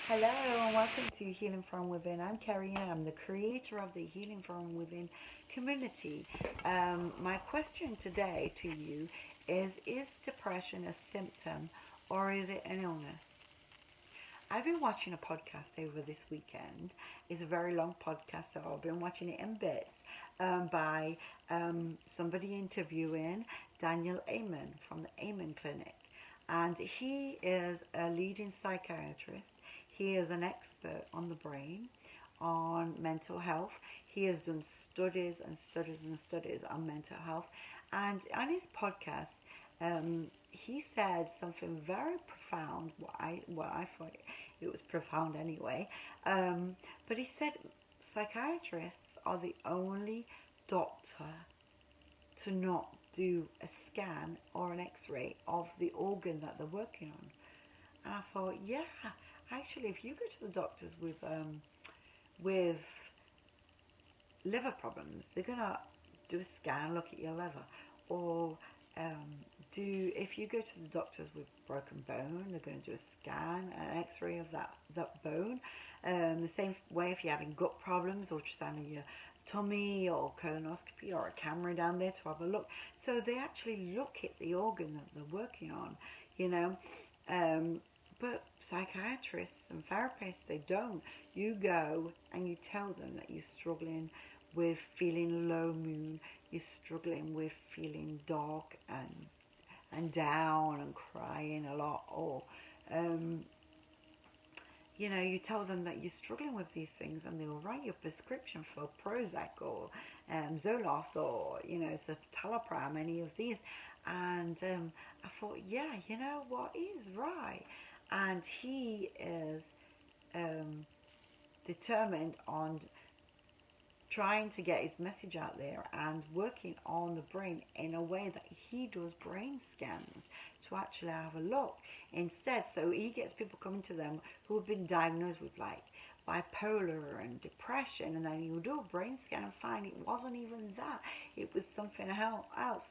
Hello and welcome to Healing from Within. I'm Carrie and I'm the creator of the Healing from Within community. My question today to you is depression a symptom or is it an illness? I've been watching a podcast over this weekend. It's a very long podcast, so I've been watching it in bits by somebody interviewing Daniel Amen from the Amen Clinic. And he is a leading psychiatrist. He is an expert on the brain, on mental health. He has done studies and studies and studies on mental health. And on his podcast, he said something very profound. I thought it was profound anyway. But he said psychiatrists are the only doctor to not do a scan or an X-ray of the organ that they're working on. And I thought, yeah, actually, if you go to the doctors with liver problems, they're gonna do a scan, look at your liver, or if you go to the doctors with broken bone, they're going to do a scan, an X-ray of that bone. The same way if you're having gut problems, ultrasound of your tummy or colonoscopy or a camera down there to have a look. So they actually look at the organ that they're working on, you know. But psychiatrists and therapists, they don't. You go and you tell them that you're struggling with feeling low mood, you're struggling with feeling dark and down and crying a lot, or you tell them that you're struggling with these things, and they'll write you a prescription for Prozac or Zoloft or citalopram, any of these. And I thought, yeah, you know what is right, and he is determined on trying to get his message out there and working on the brain in a way that he does brain scans to actually have a look instead. So he gets people coming to them who have been diagnosed with like bipolar and depression, and then you do a brain scan and find it wasn't even that, it was something else.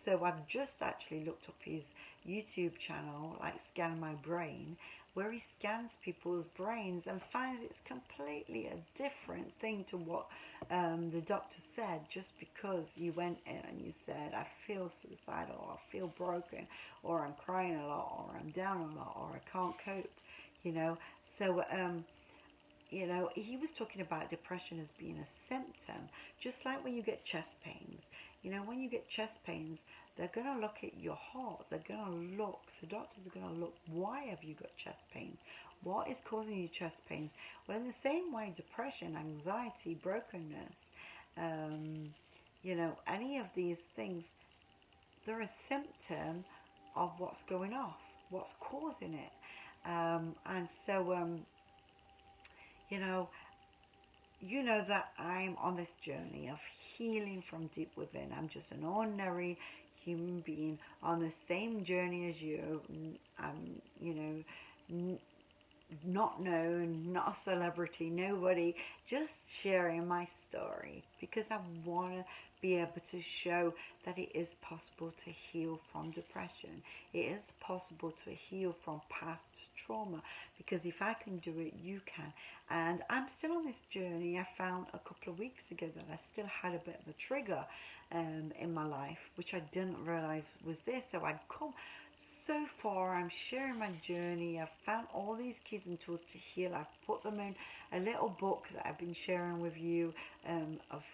So I've just actually looked up his YouTube channel, like Scan My Brain, where he scans people's brains and finds it's completely a different thing to what the doctor said, just because you went in and you said, I feel suicidal, or I feel broken, or I'm crying a lot, or I'm down a lot, or I can't cope, you know. So, he was talking about depression as being a symptom, just like when you get chest pains. When you get chest pains, they're going to look at your heart. The doctors are going to look, why have you got chest pains? What is causing you chest pains? Well, in the same way, depression, anxiety, brokenness, any of these things, they're a symptom of what's going off, what's causing it. And so, you know, that I'm on this journey of healing from deep within. I'm just an ordinary human being on the same journey as you. I'm, not known, not a celebrity, nobody, just sharing my story because I want to be able to show that it is possible to heal from depression. It is possible to heal from past trauma, because if I can do it, you can. And I'm still on this journey. I found a couple of weeks ago that I still had a bit of a trigger in my life, which I didn't realize was there. So I'd come so far. I'm sharing my journey. I've found all these keys and tools to heal. I've put them in a little book that I've been sharing with you, of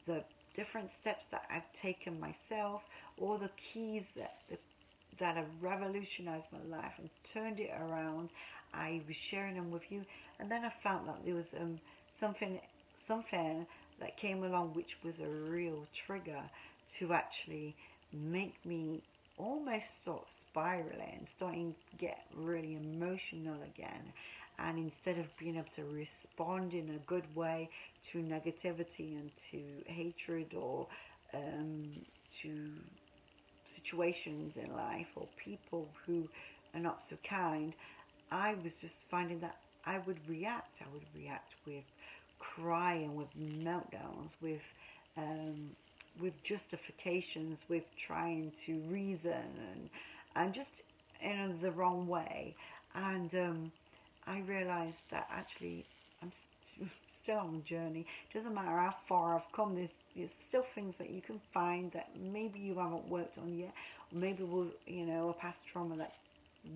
the different steps that I've taken myself, all the keys that have revolutionized my life and turned it around. I was sharing them with you, and then I found that there was something that came along which was a real trigger to actually make me almost sort of spiraling, starting to get really emotional again. And instead of being able to respond in a good way to negativity and to hatred, or to situations in life or people who are not so kind, I was just finding that I would react. I would react with crying, with meltdowns, with justifications, with trying to reason and just in the wrong way. And I realized that actually I'm still on the journey. Doesn't matter how far I've come, there's still things that you can find that maybe you haven't worked on yet, or maybe will, a past trauma that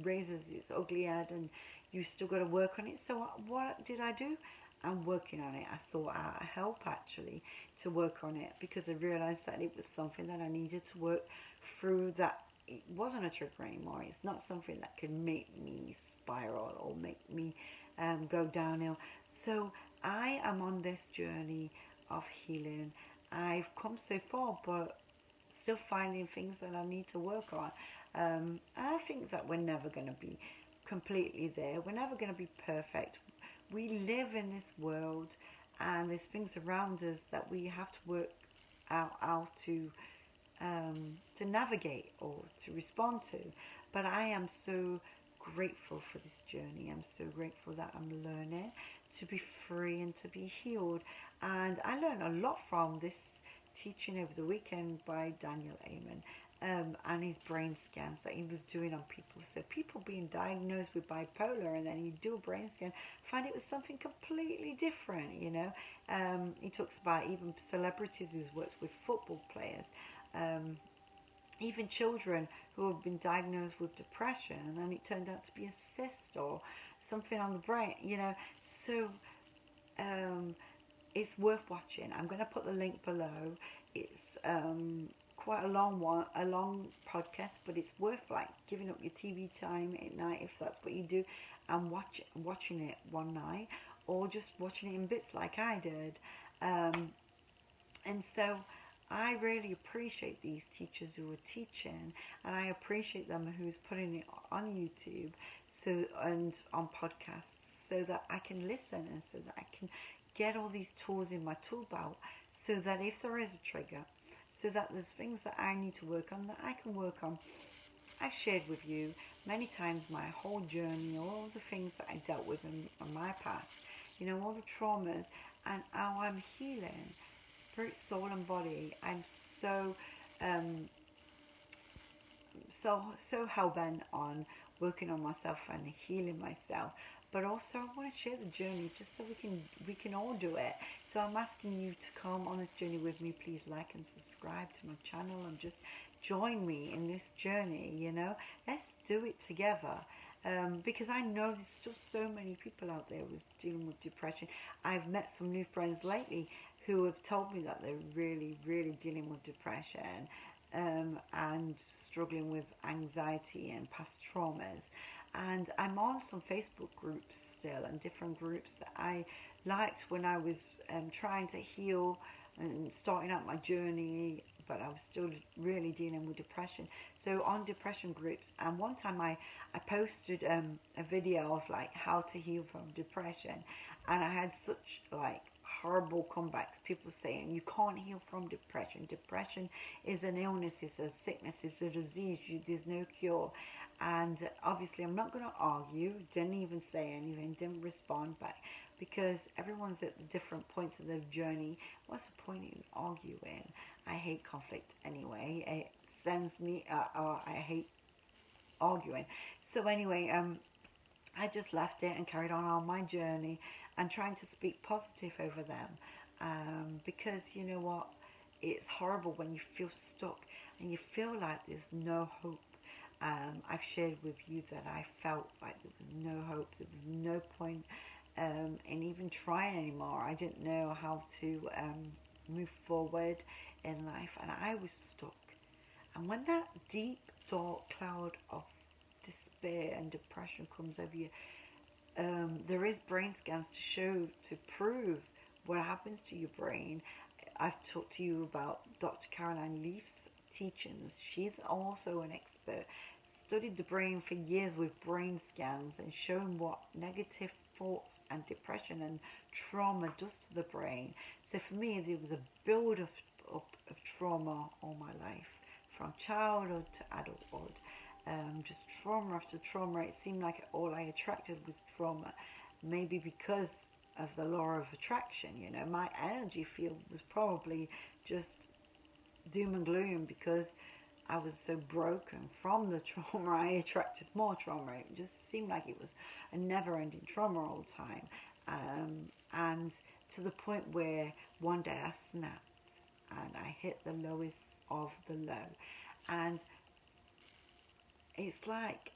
raises its ugly head, and you still got to work on it. So what did I do? I'm working on it. I sought out help actually to work on it, because I realized that it was something that I needed to work through, that it wasn't a trigger anymore. It's not something that could make me spiral or make me go downhill. So I am on this journey of healing. I've come so far, but still finding things that I need to work on. And I think that we're never going to be completely there. We're never going to be perfect. We live in this world, and there's things around us that we have to work out how to navigate or to respond to. But I am so grateful for this journey. I'm so grateful that I'm learning to be free and to be healed. And I learned a lot from this teaching over the weekend by Daniel Amen, and his brain scans that he was doing on people. So people being diagnosed with bipolar, and then you do a brain scan, find it was something completely different. He talks about even celebrities who's worked with football players, um, even children who have been diagnosed with depression, and then it turned out to be a cyst or something on the brain. So um, it's worth watching. I'm going to put the link below. It's quite a long one, a long podcast, but it's worth like giving up your TV time at night if that's what you do, and watching it one night, or just watching it in bits like I did. Um, and so I really appreciate these teachers who are teaching, and I appreciate them who's putting it on YouTube, and on podcasts, so that I can listen, and so that I can get all these tools in my tool belt, so that if there is a trigger, so that there's things that I need to work on, that I can work on. I've shared with you many times my whole journey, all the things that I dealt with in my past, all the traumas, and how I'm healing, spirit, soul, and body. I'm so um, so hell-bent on working on myself and healing myself, but also I want to share the journey just so we can all do it. So I'm asking you to come on this journey with me. Please like and subscribe to my channel, and just join me in this journey. Let's do it together, because I know there's still so many people out there who's dealing with depression. I've met some new friends lately who have told me that they're really, really dealing with depression, and struggling with anxiety and past traumas. And I'm on some Facebook groups still, and different groups that I liked when I was trying to heal and starting out my journey, but I was still really dealing with depression. So on depression groups, and one time I posted a video of like how to heal from depression, and I had such like horrible comebacks. People saying you can't heal from depression. Depression is an illness, it's a sickness, it's a disease. There's no cure. And obviously, I'm not going to argue. Didn't even say anything. Didn't respond back, because everyone's at different points of their journey. What's the point in arguing? I hate conflict anyway. It sends me. I hate arguing. So anyway, I just left it and carried on my journey, and trying to speak positive over them, because you know what, it's horrible when you feel stuck and you feel like there's no hope. I've shared with you that I felt like there was no hope, there was no point in even trying anymore. I didn't know how to move forward in life, and I was stuck. And when that deep, dark cloud of despair and depression comes over you, there is brain scans to show, to prove what happens to your brain. I've talked to you about Dr. Caroline Leaf's teachings. She's also an expert, studied the brain for years with brain scans, and shown what negative thoughts and depression and trauma does to the brain. So for me, there was a build of trauma all my life, from childhood to adulthood. Just trauma after trauma. It seemed like all I attracted was trauma. Maybe because of the law of attraction, my energy field was probably just doom and gloom, because I was so broken from the trauma, I attracted more trauma. It just seemed like it was a never-ending trauma all the time. And to the point where one day I snapped and I hit the lowest of the low. And it's like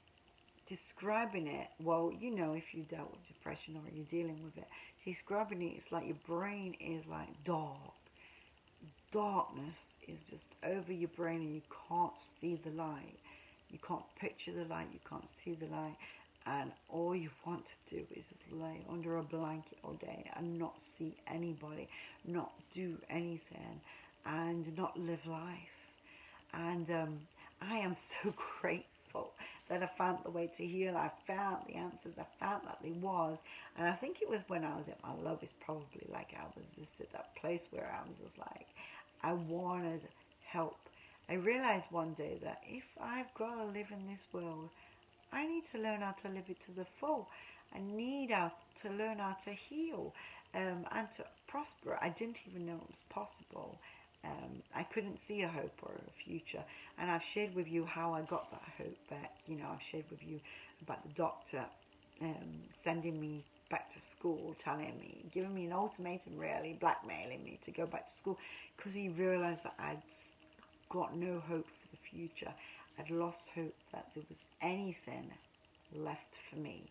describing it, well, you know, if you dealt with depression or you're dealing with it, describing it, it's like your brain is like dark. Darkness is just over your brain and you can't see the light. You can't picture the light, you can't see the light, and all you want to do is just lay under a blanket all day and not see anybody, not do anything, and not live life. And I am so grateful that I found the way to heal. I found the answers. I found that there was. And I think it was when I was at my lowest, probably, like I was just at that place where I was just like, I wanted help. I realized one day that if I've got to live in this world, I need to learn how to live it to the full. I need to learn how to heal and to prosper. I didn't even know it was possible. I couldn't see a hope or a future. And I've shared with you how I got that hope back. You know, I've shared with you about the doctor sending me back to school, telling me, giving me an ultimatum, really, blackmailing me to go back to school because he realized that I'd got no hope for the future. I'd lost hope that there was anything left for me.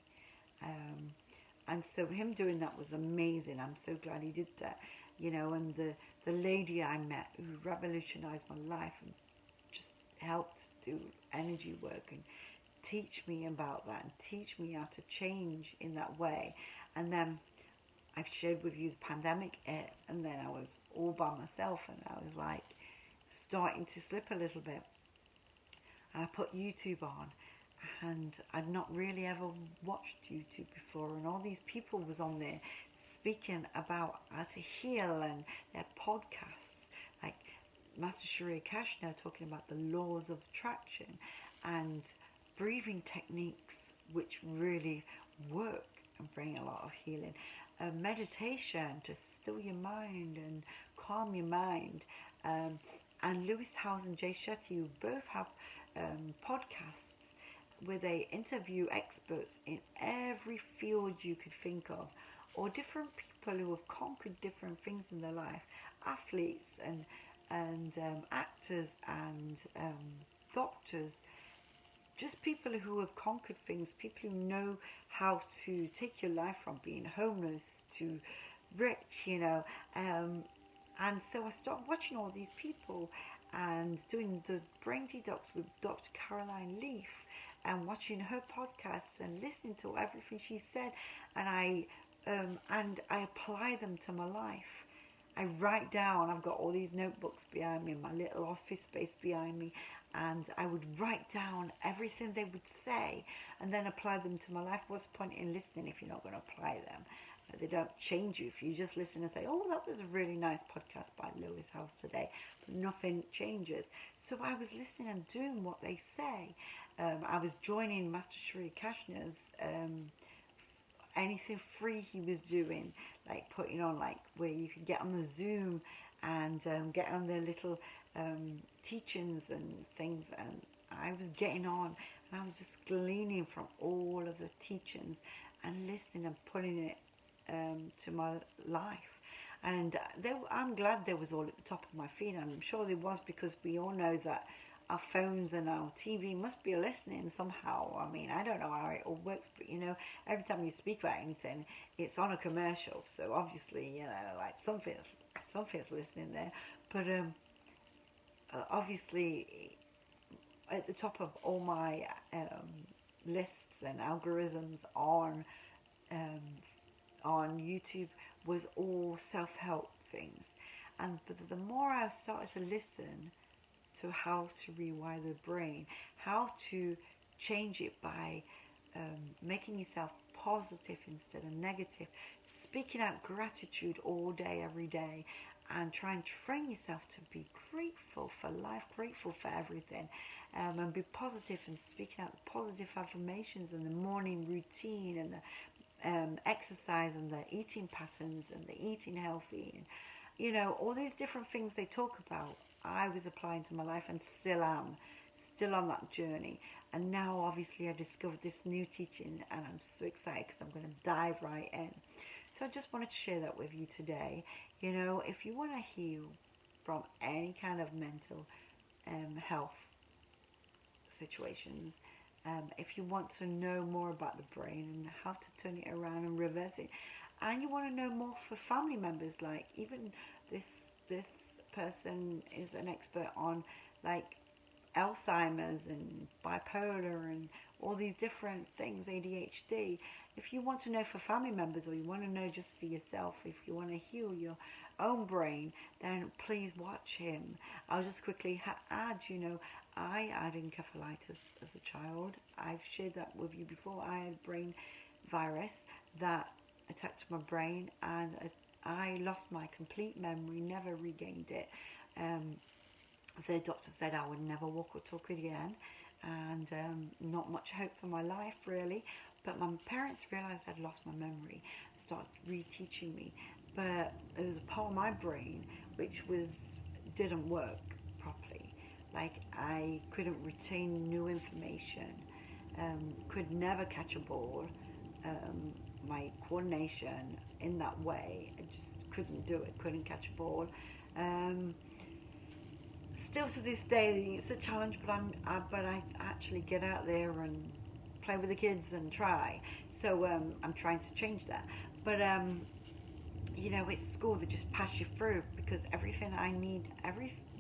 And so him doing that was amazing. I'm so glad he did that. You know, and the lady I met who revolutionized my life and just helped do energy work and teach me about that and teach me how to change in that way. And then I've shared with you the pandemic hit, and then I was all by myself and I was like starting to slip a little bit. And I put YouTube on, and I'd not really ever watched YouTube before, and all these people was on there speaking about how to heal, and their podcasts like Master Sharia Kashner talking about the laws of attraction and breathing techniques which really work and bring a lot of healing. Meditation to still your mind and calm your mind. And Lewis Howes and Jay Shetty, who both have podcasts where they interview experts in every field you could think of, or different people who have conquered different things in their life, athletes and actors and doctors, just people who have conquered things, people who know how to take your life from being homeless to rich, you know. And so I started watching all these people and doing the brain detox with Dr. Caroline Leaf and watching her podcasts and listening to everything she said, and I apply them to my life. I write down, I've got all these notebooks behind me, my little office space behind me, and I would write down everything they would say and then apply them to my life. What's the point in listening if you're not going to apply them? They don't change you if you just listen and say, oh, that was a really nice podcast by Lewis Howes today, but nothing changes. So I was listening and doing what they say. I was joining Master Sharia Kashner's anything free he was doing, like putting on, like where you could get on the Zoom and get on the little teachings and things, and I was getting on and I was just gleaning from all of the teachings and listening and putting it to my life. And I'm glad there was all at the top of my feed, and I'm sure there was, because we all know that our phones and our TV must be listening somehow. I mean, I don't know how it all works, but you know, every time you speak about anything, it's on a commercial. So obviously, you know, like something's listening there. But obviously, at the top of all my lists and algorithms um, on YouTube was all self-help things. And but the more I started to listen to how to rewire the brain, how to change it by making yourself positive instead of negative, speaking out gratitude all day, every day, and try and train yourself to be grateful for life, grateful for everything, and be positive and speaking out positive affirmations in the morning routine and the exercise and the eating patterns and the eating healthy and, you know, all these different things they talk about. I was applying to my life and still am, still on that journey. And now, obviously, I discovered this new teaching, and I'm so excited because I'm going to dive right in. So I just wanted to share that with you today. You know, if you want to heal from any kind of mental health situations, if you want to know more about the brain and how to turn it around and reverse it, and you want to know more for family members, like even this this person is an expert on like Alzheimer's and bipolar and all these different things, ADHD. If you want to know for family members, or you want to know just for yourself, if you want to heal your own brain, then please watch him. I'll just quickly add, you know, I had encephalitis as a child. I've shared that with you before. I had brain virus that attacked my brain, and I lost my complete memory, never regained it. The doctor said I would never walk or talk again, and not much hope for my life really. But my parents realized I'd lost my memory, started reteaching me, but there was a part of my brain which didn't work properly. Like I couldn't retain new information, could never catch a ball. My coordination in that way, I just couldn't do it, couldn't catch a ball. Still to this day, it's a challenge, but I actually get out there and play with the kids and try. So I'm trying to change that. But you know, it's school that just pass you through, because everything I need,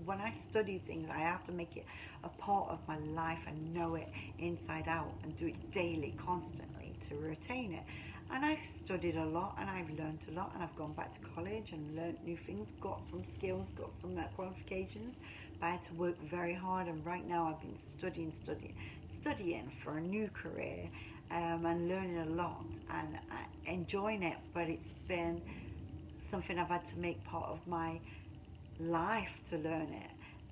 when I study things, I have to make it a part of my life and know it inside out and do it daily, constantly to retain it. And I've studied a lot and I've learned a lot, and I've gone back to college and learned new things, got some skills, got some qualifications, but I had to work very hard. And right now I've been studying for a new career, and learning a lot and enjoying it, but it's been something I've had to make part of my life to learn it.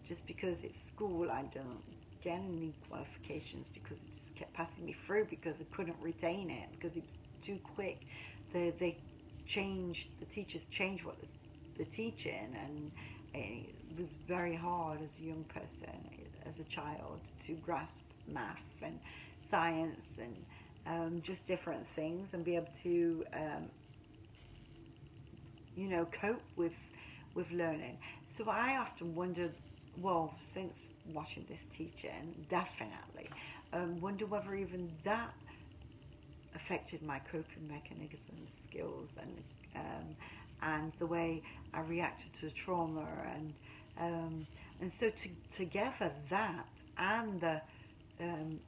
Just because it's school, I don't get any qualifications because it just kept passing me through, because I couldn't retain it, because it's too quick. The teachers changed what they're teaching, and it was very hard as a young person, as a child, to grasp math and science and just different things, and be able to you know, cope with learning. So I often wondered, well, since watching this teaching, definitely wonder whether even that affected my coping mechanisms, skills, and the way I reacted to trauma, and so together that and the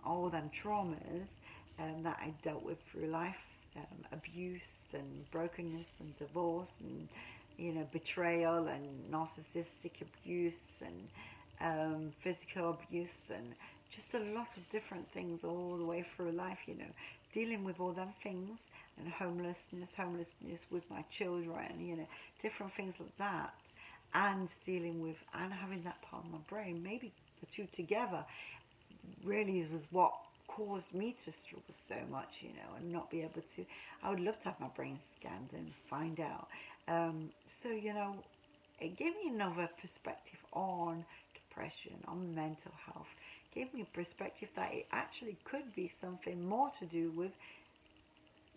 all them traumas that I dealt with through life, abuse and brokenness and divorce and, you know, betrayal and narcissistic abuse and physical abuse, and just a lot of different things all the way through life, you know, dealing with all them things, and homelessness with my children, you know, different things like that, and dealing with and having that part of my brain, maybe the two together really was what caused me to struggle so much, you know, and not be able to. I would love to have my brain scanned and find out. So, you know, it gave me another perspective on depression, on mental health. It gave me a perspective that it actually could be something more to do with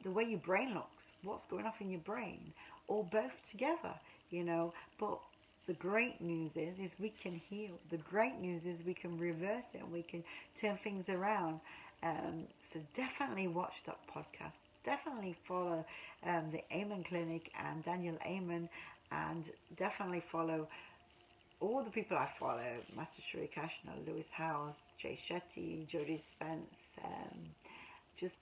the way your brain looks, what's going off in your brain, or both together, you know. But the great news is we can heal. The great news is we can reverse it and we can turn things around. So definitely watch that podcast. Definitely follow the Amen Clinic and Daniel Amen, and definitely follow all the people I follow: Master Sri Kashna, Lewis Howes, Jay Shetty, Jodie Spence, just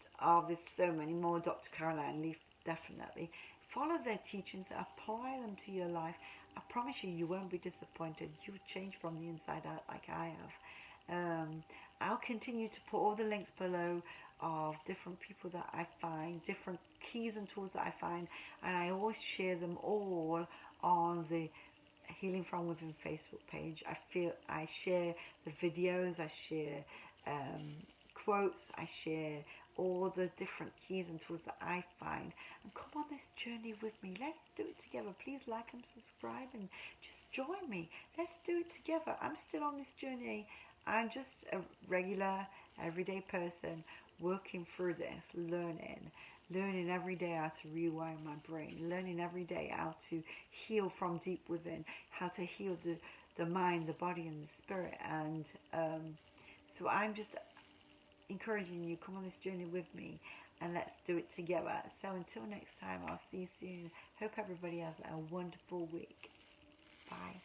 there's so many more. Dr. Caroline Leaf, definitely follow their teachings, apply them to your life. I promise you, you won't be disappointed. You will change from the inside out, like I have. I'll continue to put all the links below of different people that I find, different keys and tools that I find, and I always share them all on the Healing From Within Facebook page. I share the videos, I share quotes, I share all the different keys and tools that I find. And come on this journey with me. Let's do it together. Please like and subscribe, and just join me. Let's do it together. I'm still on this journey. I'm just a regular, everyday person working through this, learning every day how to rewire my brain, learning every day how to heal from deep within, how to heal the mind, the body, and the spirit. And so I'm just encouraging you, come on this journey with me and let's do it together. So until next time, I'll see you soon. Hope everybody has a wonderful week. Bye.